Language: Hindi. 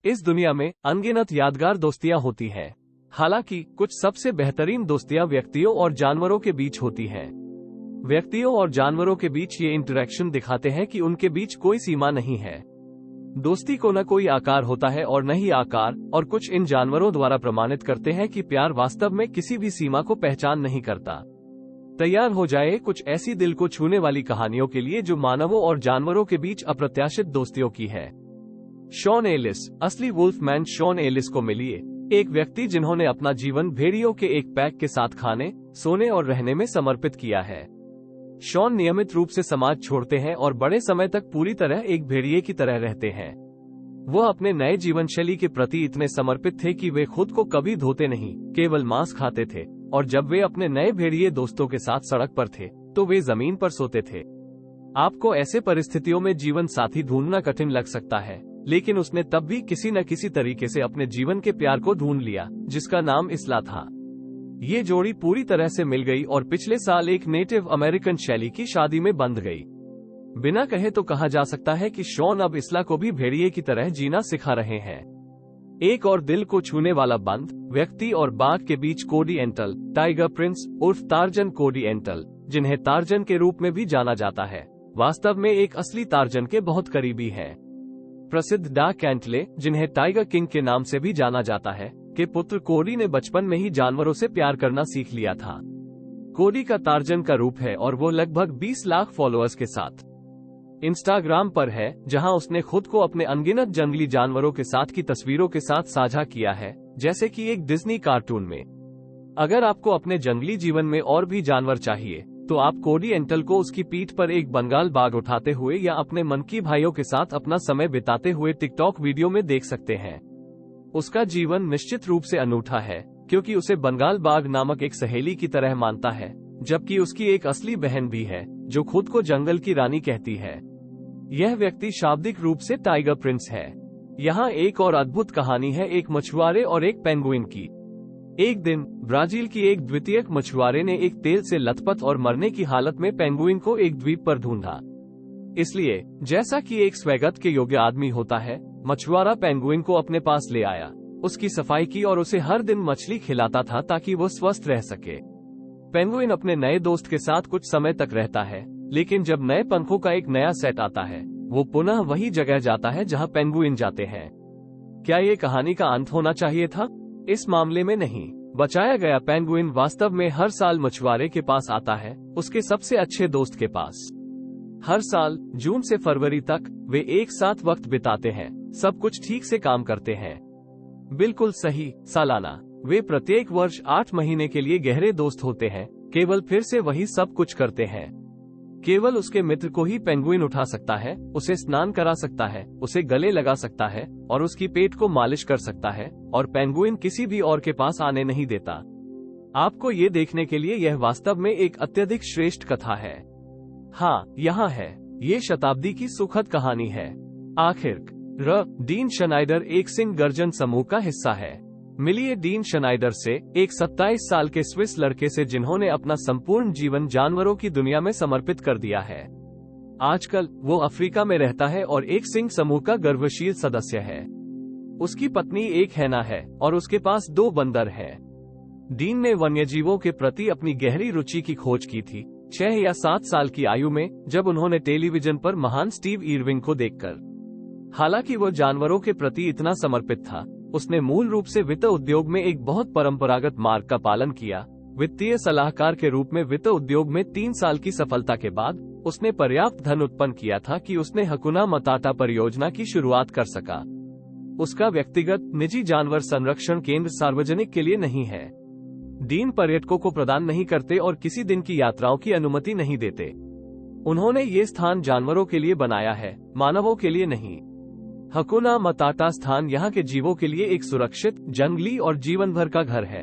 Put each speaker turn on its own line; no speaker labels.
इस दुनिया में अनगिनत यादगार दोस्तियां होती हैं। हालांकि कुछ सबसे बेहतरीन दोस्तियां व्यक्तियों और जानवरों के बीच होती हैं। व्यक्तियों और जानवरों के बीच ये इंटरेक्शन दिखाते हैं कि उनके बीच कोई सीमा नहीं है। दोस्ती को न कोई आकार होता है और न ही आकार, और कुछ इन जानवरों द्वारा प्रमाणित करते हैं कि प्यार वास्तव में किसी भी सीमा को पहचान नहीं करता। तैयार हो जाए कुछ ऐसी दिल को छूने वाली कहानियों के लिए जो मानवों और जानवरों के बीच अप्रत्याशित दोस्तियों की है। शॉन एलिस, असली वुल्फमैन शॉन एलिस को मिलिए, एक व्यक्ति जिन्होंने अपना जीवन भेड़ियों के एक पैक के साथ खाने, सोने और रहने में समर्पित किया है। शॉन नियमित रूप से समाज छोड़ते हैं और बड़े समय तक पूरी तरह एक भेड़िए की तरह रहते हैं। वह अपने नए जीवन शैली के प्रति इतने समर्पित थे कि वे खुद को कभी धोते नहीं, केवल मांस खाते थे, और जब वे अपने नए भेड़िए दोस्तों के साथ सड़क पर थे तो वे जमीन पर सोते थे। आपको ऐसे परिस्थितियों में जीवन साथी ढूंढना कठिन लग सकता है, लेकिन उसने तब भी किसी न किसी तरीके से अपने जीवन के प्यार को ढूंढ लिया, जिसका नाम इसला था। ये जोड़ी पूरी तरह से मिल गई और पिछले साल एक नेटिव अमेरिकन शैली की शादी में बंध गई। बिना कहे तो कहा जा सकता है कि शॉन अब इसला को भी भेड़िए की तरह जीना सिखा रहे हैं। एक और दिल को छूने वाला बंध, व्यक्ति और बाघ के बीच कोडी एंटल, टाइगर प्रिंस उर्फ टार्जन कोडी एंटल, जिन्हें टार्जन के रूप में भी जाना जाता है, वास्तव में एक असली टार्जन के बहुत करीबी हैं। प्रसिद्ध डाक एंटले, जिन्हें टाइगर किंग के नाम से भी जाना जाता है, के पुत्र कोडी ने बचपन में ही जानवरों से प्यार करना सीख लिया था। कोडी का टार्जन का रूप है और वो लगभग 20 लाख फॉलोअर्स के साथ इंस्टाग्राम पर है, जहां उसने खुद को अपने अनगिनत जंगली जानवरों के साथ की तस्वीरों के साथ साझा किया है, जैसे कि एक डिज्नी कार्टून में। अगर आपको अपने जंगली जीवन में और भी जानवर चाहिए, तो आप कोडी एंटल को उसकी पीठ पर एक बंगाल बाघ उठाते हुए या अपने मन की भाइयों के साथ अपना समय बिताते हुए टिकटॉक वीडियो में देख सकते हैं। उसका जीवन निश्चित रूप से अनूठा है, क्योंकि उसे बंगाल बाघ नामक एक सहेली की तरह मानता है, जबकि उसकी एक असली बहन भी है, जो खुद को जंगल की रानी कहती है। यह व्यक्ति शाब्दिक रूप से टाइगर प्रिंस है। यहाँ एक और अद्भुत कहानी है एक मछुआरे और एक पेंगुइन की। एक दिन ब्राजील की एक द्वितीयक मछुआरे ने एक तेल से लथपथ और मरने की हालत में पेंगुइन को एक द्वीप पर ढूंढा। इसलिए जैसा कि एक स्वागत के योग्य आदमी होता है, मछुआरा पेंगुइन को अपने पास ले आया, उसकी सफाई की और उसे हर दिन मछली खिलाता था ताकि वो स्वस्थ रह सके। पेंगुइन अपने नए दोस्त के साथ कुछ समय तक रहता है, लेकिन जब नए पंखों का एक नया सेट आता है, वो पुनः वही जगह जाता है जहां पेंगुइन जाते हैं। क्या ये कहानी का अंत होना चाहिए था? इस मामले में नहीं। बचाया गया पेंगुइन वास्तव में हर साल मछुआरे के पास आता है, उसके सबसे अच्छे दोस्त के पास। हर साल जून से फरवरी तक वे एक साथ वक्त बिताते हैं, सब कुछ ठीक से काम करते हैं। बिल्कुल सही, सालाना। वे प्रत्येक वर्ष 8 महीने के लिए गहरे दोस्त होते हैं, केवल फिर से वही सब कुछ करते हैं। केवल उसके मित्र को ही पेंगुइन उठा सकता है, उसे स्नान करा सकता है, उसे गले लगा सकता है और उसकी पेट को मालिश कर सकता है, और पेंगुइन किसी भी और के पास आने नहीं देता। आपको ये देखने के लिए यह वास्तव में एक अत्यधिक श्रेष्ठ कथा है। हाँ, यहाँ है। ये शताब्दी की सुखद कहानी है। आखिर डीन शनाइडर एक सिंह गर्जन समूह का हिस्सा है। मिलिए डीन शनाइडर से, एक 27 साल के स्विस लड़के से जिन्होंने अपना संपूर्ण जीवन जानवरों की दुनिया में समर्पित कर दिया है। आजकल वो अफ्रीका में रहता है और एक सिंह समूह का गर्वशील सदस्य है। उसकी पत्नी एक हैना है और उसके पास 2 बंदर हैं। डीन ने वन्यजीवों के प्रति अपनी गहरी रुचि की खोज की थी 6 या 7 साल की आयु में, जब उन्होंने टेलीविजन पर महान स्टीव इरविंग को देखकर। हालांकि वो जानवरों के प्रति इतना समर्पित था, उसने मूल रूप से वित्त उद्योग में एक बहुत परंपरागत मार्ग का पालन किया। वित्तीय सलाहकार के रूप में वित्त उद्योग में 3 साल की सफलता के बाद उसने पर्याप्त धन उत्पन्न किया था कि उसने हकुना मताटा परियोजना की शुरुआत कर सका। उसका व्यक्तिगत निजी जानवर संरक्षण केंद्र सार्वजनिक के लिए नहीं है। डीन पर्यटकों को प्रदान नहीं करते और किसी दिन की यात्राओं की अनुमति नहीं देते। उन्होंने ये स्थान जानवरों के लिए बनाया है, मानवों के लिए नहीं। हकुना मताटा स्थान यहाँ के जीवों के लिए एक सुरक्षित, जंगली और जीवन भर का घर है।